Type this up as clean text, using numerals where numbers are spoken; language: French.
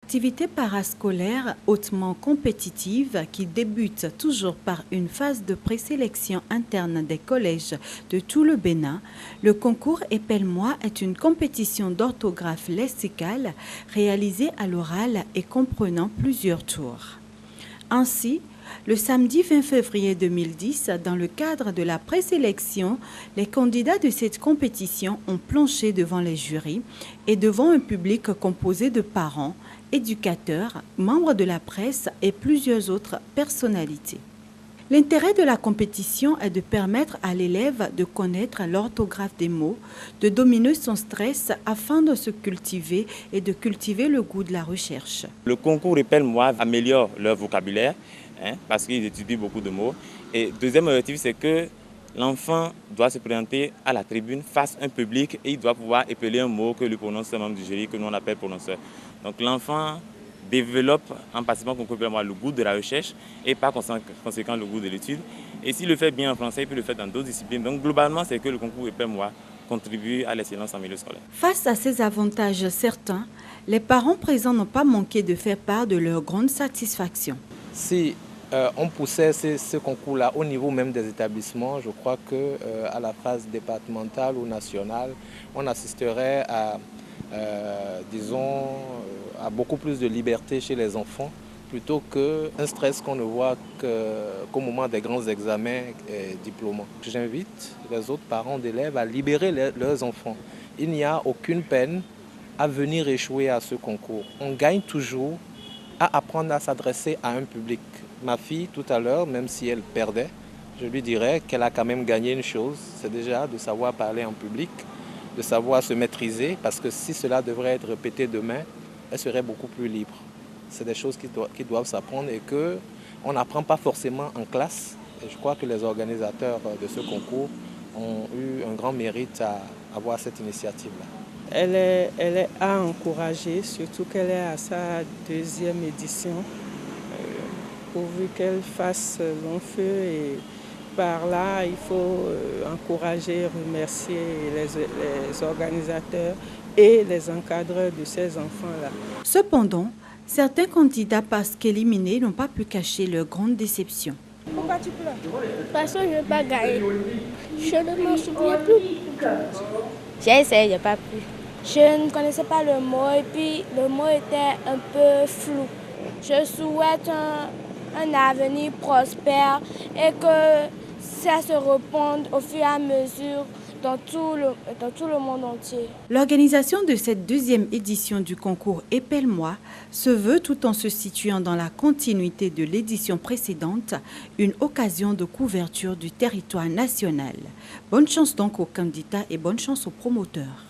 activité parascolaire hautement compétitive qui débute toujours par une phase de présélection interne des collèges de tout le Bénin, le concours Épelle-moi est une compétition d'orthographe lexicale réalisée à l'oral et comprenant plusieurs tours. Ainsi, le samedi 20 février 2010, dans le cadre de la présélection, les candidats de cette compétition ont planché devant les jurys et devant un public composé de parents, éducateurs, membres de la presse et plusieurs autres personnalités. L'intérêt de la compétition est de permettre à l'élève de connaître l'orthographe des mots, de dominer son stress afin de se cultiver et de cultiver le goût de la recherche. Le concours Épelle-moi améliore leur vocabulaire parce qu'ils étudient beaucoup de mots. Et deuxième objectif, c'est que l'enfant doit se présenter à la tribune face à un public et il doit pouvoir épeler un mot que lui prononce un membre du jury que nous on appelle prononceur. Donc l'enfant développe en participant au concours Épelle-moi le goût de la recherche et par conséquent le goût de l'étude. Et s'il le fait bien en français, il peut le faire dans d'autres disciplines. Donc globalement, c'est que le concours Épelle-moi contribue à l'excellence en milieu scolaire. Face à ces avantages certains, les parents présents n'ont pas manqué de faire part de leur grande satisfaction. Si on poussait ce concours-là au niveau même des établissements, je crois qu'à la phase départementale ou nationale, on assisterait à à beaucoup plus de liberté chez les enfants plutôt qu'un stress qu'on ne voit qu'au moment des grands examens diplômants. J'invite les autres parents d'élèves à libérer leurs enfants. Il n'y a aucune peine à venir échouer à ce concours. On gagne toujours à apprendre à s'adresser à un public. Ma fille, tout à l'heure, même si elle perdait, je lui dirais qu'elle a quand même gagné une chose, c'est déjà de savoir parler en public, de savoir se maîtriser, parce que si cela devrait être répété demain, elle serait beaucoup plus libre. C'est des choses qui doivent s'apprendre et qu'on n'apprend pas forcément en classe. Et je crois que les organisateurs de ce concours ont eu un grand mérite à avoir cette initiative-là. Elle est à encourager, surtout qu'elle est à sa deuxième édition, pourvu qu'elle fasse long feu et par là, il faut encourager, remercier les organisateurs et les encadreurs de ces enfants-là. Cependant, certains candidats, parce qu'éliminés, n'ont pas pu cacher leur grande déception. Pourquoi tu pleures? Parce que je n'ai pas gagné. Je ne m'en souviens plus. J'ai essayé, je n'ai pas pu. Je ne connaissais pas le mot et puis le mot était un peu flou. Je souhaite un avenir prospère et que ça se réponde au fur et à mesure dans tout le monde entier. L'organisation de cette deuxième édition du concours Épelle-moi se veut, tout en se situant dans la continuité de l'édition précédente, une occasion de couverture du territoire national. Bonne chance donc aux candidats et bonne chance aux promoteurs.